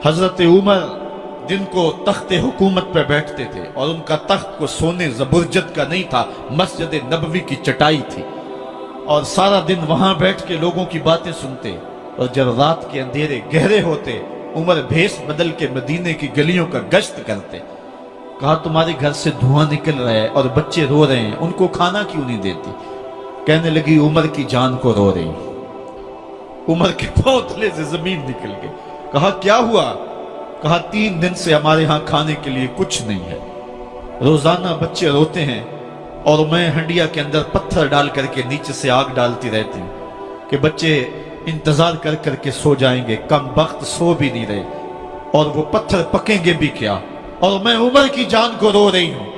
حضرت عمر جن کو تخت حکومت پہ بیٹھتے تھے اور ان کا تخت کو سونے زبرجد کا نہیں تھا، مسجد نبوی کی چٹائی تھی، اور سارا دن وہاں بیٹھ کے لوگوں کی باتیں سنتے، اور جب رات کے اندھیرے گہرے ہوتے عمر بھیس بدل کے مدینے کی گلیوں کا گشت کرتے۔ کہا تمہارے گھر سے دھواں نکل رہا ہے اور بچے رو رہے ہیں، ان کو کھانا کیوں نہیں دیتی؟ کہنے لگی عمر کی جان کو رو رہی۔ عمر کے پاؤں تلے سے زمین نکل گئی۔ کہا کیا ہوا؟ کہا 3 دن سے ہمارے ہاں کھانے کے لیے کچھ نہیں ہے، روزانہ بچے روتے ہیں اور میں ہنڈیا کے اندر پتھر ڈال کر کے نیچے سے آگ ڈالتی رہتی ہوں کہ بچے انتظار کر کر کے سو جائیں گے، کم وقت سو بھی نہیں رہے، اور وہ پتھر پکیں گے بھی کیا، اور میں عمر کی جان کو رو رہی ہوں۔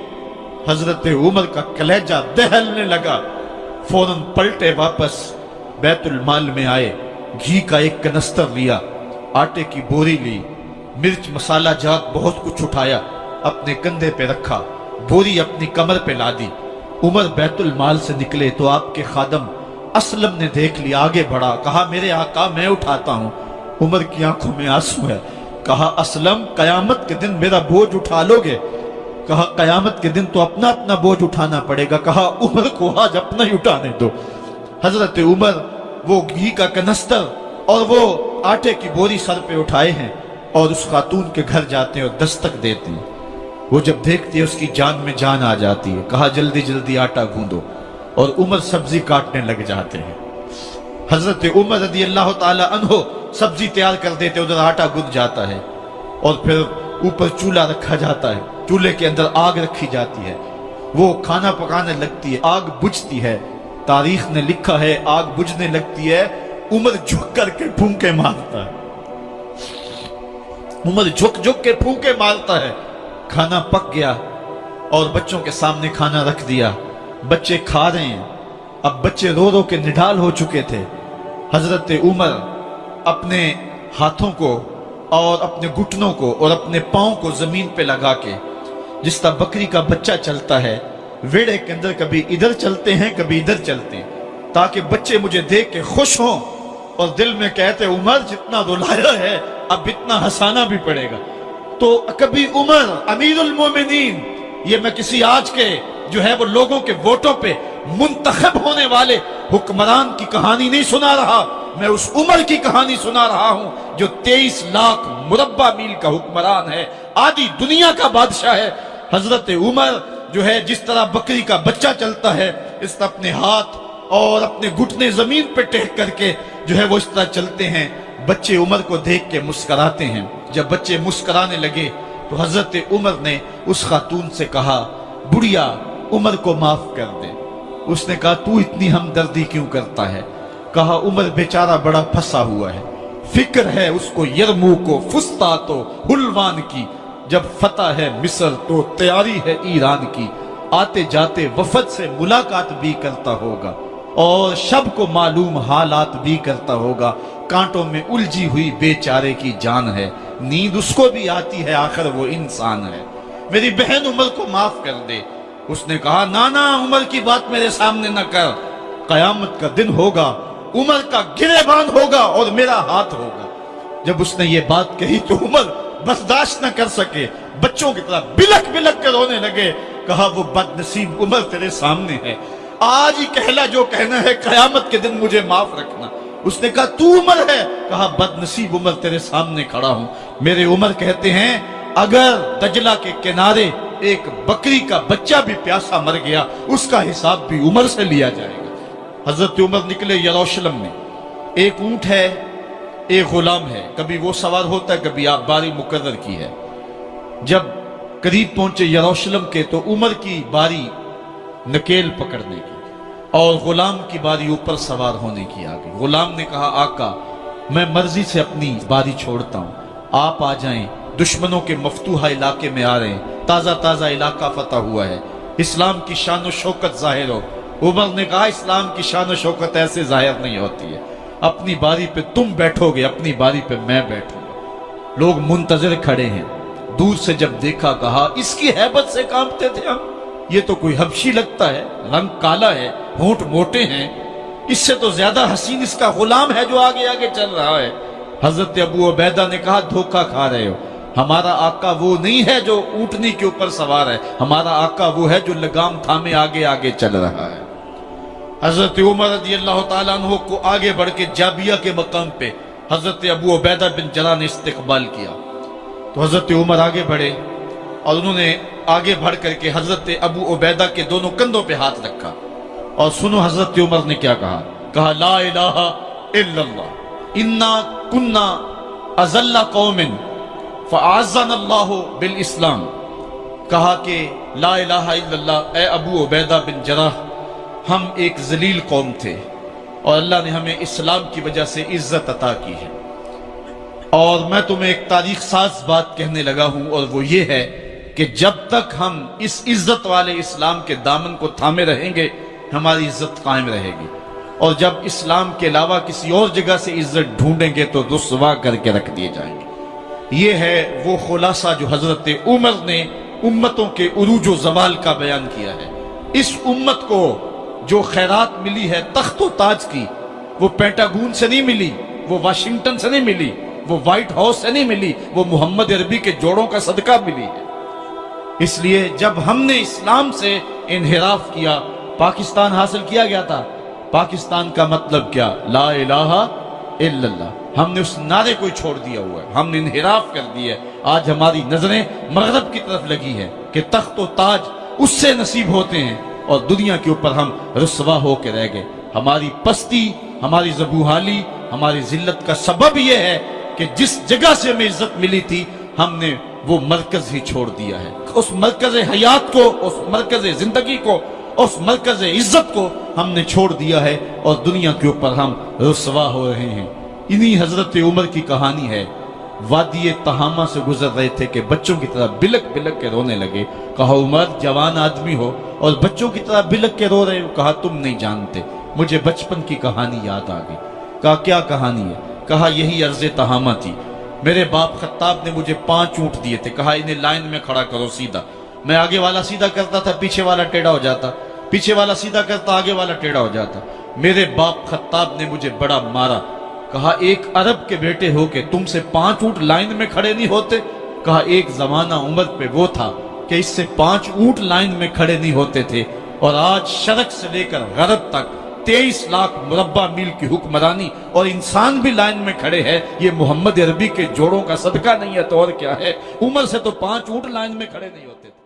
حضرت عمر کا کلیجہ دہلنے لگا، فوراً پلٹے، واپس بیت المال میں آئے، گھی کا ایک کنستر لیا، آٹے کی بوری لی، مرچ مسالہ جات بہت کچھ اٹھایا، اپنے کندھے پہ رکھا، بوری اپنی کمر پہ لا دی۔ عمر بیت المال سے نکلے تو آپ کے خادم اسلم نے دیکھ لیا، آگے بڑھا، کہا میرے آقا میں اٹھاتا ہوں۔ عمر کی آنکھوں میں آنسو ہے۔ کہا اسلم قیامت کے دن میرا بوجھ اٹھا لو گے؟ کہا قیامت کے دن تو اپنا اپنا بوجھ اٹھانا پڑے گا۔ کہا عمر کو آج اپنا ہی اٹھانے دو۔ حضرت عمر وہ گھی کا کنستر اور وہ آٹے کی بوری سر پہ اٹھائے ہیں اور اس خاتون کے گھر جاتے ہیں اور دستک دیتے ہیں۔ وہ جب دیکھتی ہے اس کی جان میں جان آ جاتی ہے۔ کہا جلدی جلدی آٹا گوندو، اور عمر سبزی کاٹنے لگ جاتے ہیں۔ حضرت عمر رضی اللہ تعالی عنہ سبزی تیار کر دیتے، ادھر آٹا گند جاتا ہے، اور پھر اوپر چولہا رکھا جاتا ہے، چولہے کے اندر آگ رکھی جاتی ہے، وہ کھانا پکانے لگتی ہے، آگ بجھتی ہے۔ تاریخ نے لکھا ہے آگ بجھنے لگتی ہے، عمر جھک کر کے پھونکے مارتا ہے، عمر جھک کے پھونکے مارتا ہے۔ کھانا پک گیا اور بچوں کے سامنے کھانا رکھ دیا، بچے کھا رہے ہیں۔ اب بچے رو رو کے نڈال ہو چکے تھے۔ حضرت عمر اپنے ہاتھوں کو اور اپنے گھٹنوں کو اور اپنے پاؤں کو زمین پہ لگا کے، جس طرح بکری کا بچہ چلتا ہے، ویڑے کے اندر کبھی ادھر چلتے ہیں کبھی ادھر چلتے ہیں، تاکہ بچے مجھے دیکھ کے خوش ہوں اور دل میں کہتے عمر جتنا رلایا ہے اب اتنا ہنسانا بھی پڑے گا۔ تو کبھی عمر امیر المومنین، یہ میں کسی آج کے جو ہے وہ لوگوں کے ووٹوں پہ منتخب ہونے والے حکمران کی کہانی نہیں سنا رہا، میں اس عمر کی کہانی سنا رہا ہوں جو 23 لاکھ مربع میل کا حکمران ہے، آدھی دنیا کا بادشاہ ہے۔ حضرت عمر جو ہے جس طرح بکری کا بچہ چلتا ہے، اس طرح اپنے ہاتھ اور اپنے گھٹنے زمین پہ ٹیک کر کے جو ہے وہ اس طرح چلتے ہیں۔ بچے عمر کو دیکھ کے مسکراتے ہیں۔ جب بچے مسکرانے لگے تو حضرت عمر نے اس خاتون سے کہا بڑھیا عمر کو معاف کر دے۔ اس نے کہا تو اتنی ہمدردی کیوں کرتا ہے؟ کہا عمر بیچارہ بڑا پھنسا ہوا ہے، فکر ہے اس کو یرموک و فسطاط و حلوان کی، جب فتح ہے مصر تو تیاری ہے ایران کی، آتے جاتے وفد سے ملاقات بھی کرتا ہوگا اور شب کو معلوم حالات بھی کرتا ہوگا، کانٹوں میں الجھی ہوئی بیچارے کی جان ہے، نیند اس کو بھی آتی ہے، آخر وہ انسان ہے، میری بہن عمر کو معاف کر دے۔ اس نے کہا نانا عمر کی بات میرے سامنے نہ کر، قیامت کا دن ہوگا، عمر کا گریبان ہوگا اور میرا ہاتھ ہوگا۔ جب اس نے یہ بات کہی تو عمر برداشت نہ کر سکے، بچوں کی طرح بلک بلک کے رونے لگے۔ کہا وہ بد نصیب عمر تیرے سامنے ہے، آج ہی کہلا جو کہنا ہے، قیامت کے دن مجھے معاف رکھنا۔ اس نے کہا تو عمر ہے؟ کہا بد نصیب عمر تیرے سامنے کھڑا ہوں۔ میرے عمر کہتے ہیں اگر دجلہ کے کنارے ایک بکری کا بچہ بھی پیاسا مر گیا، اس کا حساب بھی عمر سے لیا جائے گا۔ حضرت عمر نکلے یروشلم میں، ایک اونٹ ہے ایک غلام ہے، کبھی وہ سوار ہوتا ہے کبھی آپ باری مقرر کی ہے۔ جب قریب پہنچے یروشلم کے تو عمر کی باری نکیل پکڑنے کی اور غلام کی باری اوپر سوار ہونے کی آ گئی۔ غلام نے کہا آقا میں مرضی سے اپنی باری چھوڑتا ہوں، آپ آ جائیں، دشمنوں کے مفتوحہ علاقے میں آ رہے ہیں، تازہ تازہ علاقہ فتح ہوا ہے، اسلام کی شان و شوکت ظاہر ہو۔ عمر نے کہا اسلام کی شان و شوکت ایسے ظاہر نہیں ہوتی ہے، اپنی باری پہ تم بیٹھو گے، اپنی باری پہ میں بیٹھوں گا۔ لوگ منتظر کھڑے ہیں، دور سے جب دیکھا کہا اس کی ہیبت سے کانپتے تھے ہم، یہ تو کوئی حبشی لگتا ہے، رنگ کالا ہے، ہونٹ موٹے ہیں، اس سے تو زیادہ حسین اس کا غلام ہے جو آگے آگے چل رہا ہے۔ حضرت ابو عبیدہ نے کہا دھوکہ کھا رہے ہو، ہمارا آقا وہ نہیں ہے جو اونٹنی کے اوپر سوار ہے، ہمارا آقا وہ ہے جو لگام تھامے آگے آگے چل رہا ہے۔ حضرت عمر رضی اللہ تعالیٰ عنہ کو آگے بڑھ کے جابیہ کے مقام پہ حضرت ابو عبیدہ بن جراح نے استقبال کیا، تو حضرت عمر آگے بڑھے اور انہوں نے آگے بڑھ کر کے حضرت ابو عبیدہ کے دونوں کندھوں پہ ہاتھ رکھا، اور سنو حضرت عمر نے کیا کہا لا الہ الا اللہ انا کنا اذل قوم فاعزنا اللہ بالاسلام، کہا کہ لا الہ الا اللہ، اے ابو عبیدہ بن جراح، ہم ایک ذلیل قوم تھے اور اللہ نے ہمیں اسلام کی وجہ سے عزت عطا کی ہے، اور میں تمہیں ایک تاریخ ساز بات کہنے لگا ہوں، اور وہ یہ ہے کہ جب تک ہم اس عزت والے اسلام کے دامن کو تھامے رہیں گے ہماری عزت قائم رہے گی، اور جب اسلام کے علاوہ کسی اور جگہ سے عزت ڈھونڈیں گے تو رسوا کر کے رکھ دیے جائیں گے۔ یہ ہے وہ خلاصہ جو حضرت عمر نے امتوں کے عروج و زوال کا بیان کیا ہے۔ اس امت کو جو خیرات ملی ہے تخت و تاج کی، وہ پینٹاگون سے نہیں ملی، وہ واشنگٹن سے نہیں ملی، وہ وائٹ ہاؤس سے نہیں ملی، وہ محمد عربی کے جوڑوں کا صدقہ ملی ہے۔ اس لیے جب ہم نے اسلام سے انحراف کیا، پاکستان حاصل کیا گیا تھا۔ پاکستان کا مطلب کیا؟ لا الہ الا اللہ۔ ہم نے اس نعرے کو چھوڑ دیا ہوا ہے، ہم نے انحراف کر دیا ہے۔ آج ہماری نظریں مغرب کی طرف لگی ہے کہ تخت و تاج اس سے نصیب ہوتے ہیں، اور دنیا کے اوپر ہم رسوا ہو کے رہ گئے۔ ہماری پستی، ہماری زبوحالی، ہماری ذلت کا سبب یہ ہے کہ جس جگہ سے ہمیں عزت ملی تھی ہم نے وہ مرکز ہی چھوڑ دیا ہے۔ اس مرکز حیات کو، اس مرکز زندگی کو، اس مرکز عزت کو ہم نے چھوڑ دیا ہے، اور دنیا کے اوپر ہم رسوا ہو رہے ہیں۔ انہی حضرت عمر کی کہانی ہے۔ وادی تہامہ سے گزر رہے تھے کہ بچوں کی طرح بلک بلک کے رونے لگے۔ کہا عمر جوان آدمی ہو اور بچوں کی طرح بلک کے رو رہے ہو؟ کہا تم نہیں جانتے، مجھے بچپن کی کہانی یاد آ گئی۔ کہا کیا کہانی ہے؟ کہا یہی عرض تہامہ تھی، میرے باپ خطاب نے مجھے 5 اونٹ دیے تھے، کہا انہیں لائن میں کھڑا کرو سیدھا۔ میں آگے والا سیدھا کرتا تھا، پیچھے والا ٹیڑھا ہو جاتا، پیچھے والا سیدھا کرتا، آگے والا ٹیڑھا ہو جاتا۔ میرے باپ خطاب نے مجھے بڑا مارا۔ کہا ایک عرب کے بیٹے ہو کہ تم سے 5 اونٹ لائن میں کھڑے نہیں ہوتے؟ کہا ایک زمانہ عمر پہ وہ تھا کہ اس سے 5 اونٹ لائن میں کھڑے نہیں ہوتے تھے، اور آج شرق سے لے کر غرب تک 23 لاکھ مربع میل کی حکمرانی اور انسان بھی لائن میں کھڑے ہیں۔ یہ محمد عربی کے جوڑوں کا صدقہ نہیں ہے تو اور کیا ہے؟ عمر سے تو 5 اونٹ لائن میں کھڑے نہیں ہوتے تھے۔